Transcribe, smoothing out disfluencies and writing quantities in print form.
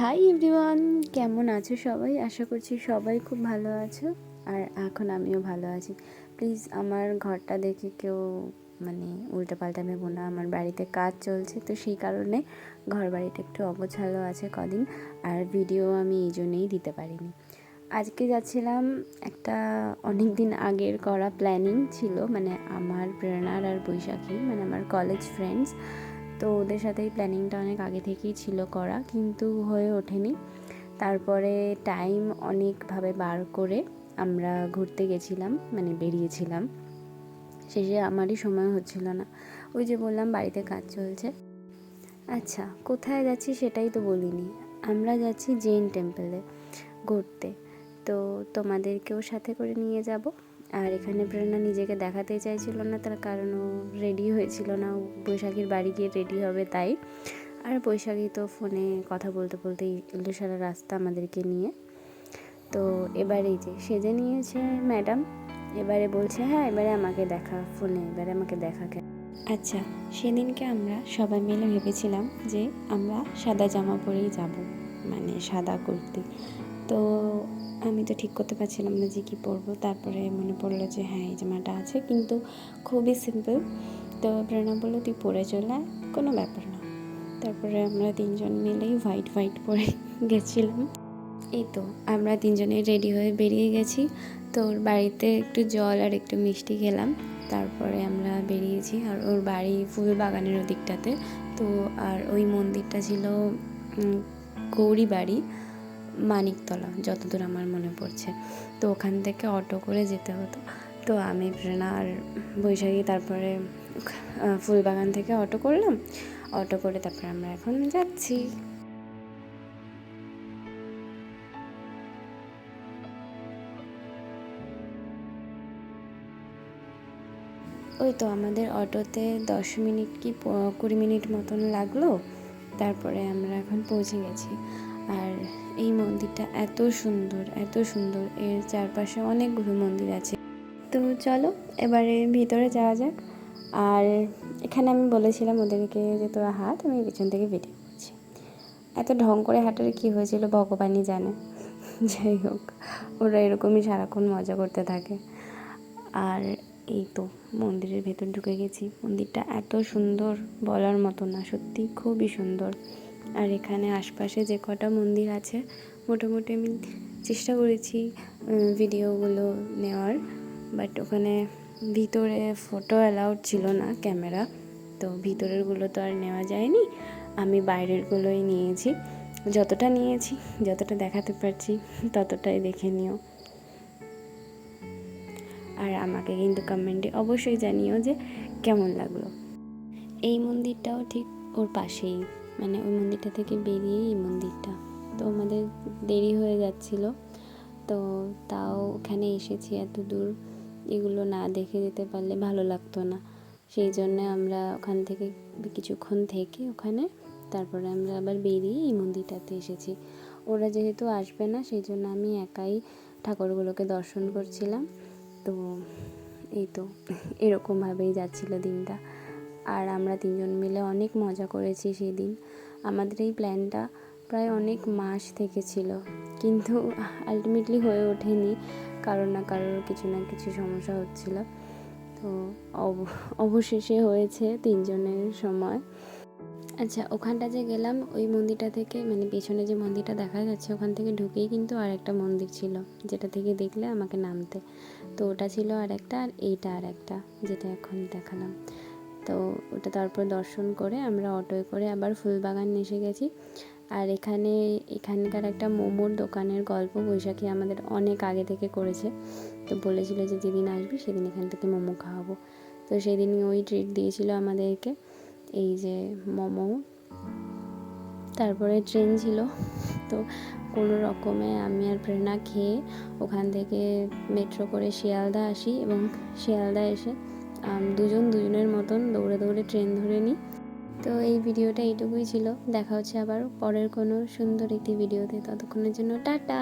Hi everyone, কেমন আছো সবাই? আশা করছি সবাই খুব ভালো আছো। আর এখন আমিও ভালো আছি। প্লিজ আমার ঘরটা দেখে কেউ উল্টোপাল্টা ভেবো না। আমার বাড়িতে কাজ চলছে, তো সেই কারণে ঘর বাড়িটা একটু অগোছালো আছে কদিন, আর ভিডিও আমি এই জন্যেই দিতে পারিনি। আজকে যাচ্ছিলাম, একটা অনেক দিন আগের করা প্ল্যানিং ছিল, আমার প্রেরণার আর বৈশাখী আমার কলেজ ফ্রেন্ডস। তো ওদের সাথে এই প্ল্যানিংটা অনেক আগে থেকেই ছিল করা, কিন্তু হয়ে ওঠেনি। তারপরে টাইম অনেকভাবে বার করে আমরা ঘুরতে গেছিলাম, বেরিয়েছিলাম। শেষে আমারই সময় হচ্ছিল না। ওই যে বললাম বাড়িতে কাজ চলছে। আচ্ছা, কোথায় যাচ্ছি সেটাই তো বলিনি। আমরা যাচ্ছি জৈন টেম্পলে ঘুরতে। তো তোমাদেরকেও সাথে করে নিয়ে যাব। আর এখানে প্রেরণা নিজেকে দেখাতে চাইছিল না, তার কারণ ও রেডি হয়েছিল না। বৈশাখীর বাড়ি গিয়ে রেডি হবে তাই। আর বৈশাখী তো ফোনে কথা বলতে বলতেই এলো সারা রাস্তা আমাদেরকে নিয়ে। তো এবারে যে সেজে নিয়েছে ম্যাডাম, এবারে বলছে হ্যাঁ এবারে আমাকে দেখা ফোনে, এবারে আমাকে দেখা কেন। আচ্ছা, সেদিনকে আমরা সবাই মিলে ভেবেছিলাম যে আমরা সাদা জামা পরেই যাব, সাদা কুর্তি। তো আমি তো ঠিক করতে পারছিলাম না যে কী পরবো। তারপরে মনে পড়লো যে হ্যাঁ এই জামাটা আছে, কিন্তু খুবই সিম্পল। তো প্রেরণা বললো তুই পরে চলে, কোনো ব্যাপার না। তারপরে আমরা তিনজন মিলেই হোয়াইট পরে গেছিলাম। এই তো আমরা তিনজনে রেডি হয়ে বেরিয়ে গেছি। তো ওর বাড়িতে একটু জল আর একটু মিষ্টি খেলাম, তারপরে আমরা বেরিয়েছি। আর ওর বাড়ি ফুল বাগানের ওদিকটাতে। তো আর ওই মন্দিরটা ছিল গৌরী বাড়ি, মানিকতলা, যতদূর আমার মনে পড়ছে। তো ওখান থেকে অটো করে যেতে হতো। তো আমি প্রেরণা আর বৈশাখী তারপরে ফুলবাগান থেকে অটো করলাম। অটো করে তারপরে আমরা এখন যাচ্ছি। ওই তো আমাদের অটোতে 10 মিনিট কি 20 মিনিট মতন লাগলো। তারপরে আমরা এখন পৌঁছে গেছি। আর এই মন্দিরটা এত সুন্দর, এত সুন্দর। এর চারপাশে অনেকগুলো মন্দির আছে। তো চলো এবারে ভিতরে যাওয়া যাক। আর এখানে আমি বলেছিলাম ওদেরকে যে তোরা হাত, আমি পিছন থেকে ভিডিও করছি। এত ঢং করে হাঁটার কী হয়েছিল ভগবানই জানে। যাই হোক, ওরা এরকমই সারাক্ষণ মজা করতে থাকে। আর এই তো মন্দিরের ভেতর ঢুকে গেছি। মন্দিরটা এত সুন্দর বলার মতো না, সত্যি খুবই সুন্দর। আর এখানে আশপাশে যে কটা মন্দির আছে মোটামুটি আমি চেষ্টা করেছি ভিডিওগুলো নেওয়ার, বাট ওখানে ভিতরে ফটো অ্যালাউড ছিল না, ক্যামেরা। তো ভিতরেরগুলো তো আর নেওয়া যায়নি, আমি বাইরেরগুলোই নিয়েছি। যতটা নিয়েছি, যতটা দেখাতে পারছি ততটাই দেখে নিও। আর আমাকে কিন্তু কমেন্টে অবশ্যই জানিও যে কেমন লাগলো। এই মন্দিরটাও ঠিক ওর পাশেই, ওই মন্দিরটা থেকে বেরিয়েই এই মন্দিরটা। তো আমাদের দেরি হয়ে যাচ্ছিলো, তো তাও ওখানে এসেছি এত দূর, এগুলো না দেখে যেতে পারলে ভালো লাগতো না। সেই জন্য আমরা ওখান থেকে কিছুক্ষণ থেকে ওখানে তারপরে আমরা আবার বেরিয়ে এই মন্দিরটাতে এসেছি। ওরা যেহেতু আসবে না, সেই জন্য আমি একাই ঠাকুরগুলোকে দর্শন করছিলাম। তো এই তো এরকমভাবেই যাচ্ছিলো দিনটা। আর আমরা তিনজন মিলে অনেক মজা করেছি সেই দিন। আমাদের এই প্ল্যানটা প্রায় অনেক মাস থেকে ছিল, কিন্তু আলটিমেটলি হয়ে ওঠেনি, কারোর না কারোর কিছু না কিছু সমস্যা হচ্ছিল। তো অবশেষে হয়েছে তিনজনের সময়। আচ্ছা, ওখানটা যে গেলাম ওই মন্দিরটা থেকে, পেছনে যে মন্দিরটা দেখা যাচ্ছে ওখান থেকে ঢুকেই কিন্তু আর একটা মন্দির ছিল, যেটা থেকে দেখলে আমাকে নামতে। তো ওটা ছিল আর একটা, আর এইটা আর একটা যেটা এখন দেখালাম। তো ওটা তারপর দর্শন করে আমরা অটোয় করে আবার ফুলবাগান এসে গেছি। আর এখানকার একটা মোমোর দোকানের গল্প বৈশাখী আমাদের অনেক আগে থেকে করেছে। তো বলেছিল যে যেদিন আসবি সেদিন এখান থেকে মোমো খাওয়াবো। তো সেদিনই ওই ট্রিট দিয়েছিল আমাদেরকে, এই যে মোমো। তারপরে ট্রেন ছিল, তো কোনো রকমে আমি আর প্রেরণা খেয়ে ওখান থেকে মেট্রো করে শিয়ালদা আসি, এবং শিয়ালদা এসে দুজনের মতন দৌড়ে দৌড়ে ট্রেন ধরে নিই। তো এই ভিডিওটা এইটুকুই ছিল। দেখা হচ্ছে আবার পরের কোনো সুন্দর একটি ভিডিওতে। ততক্ষণের জন্য টাটা।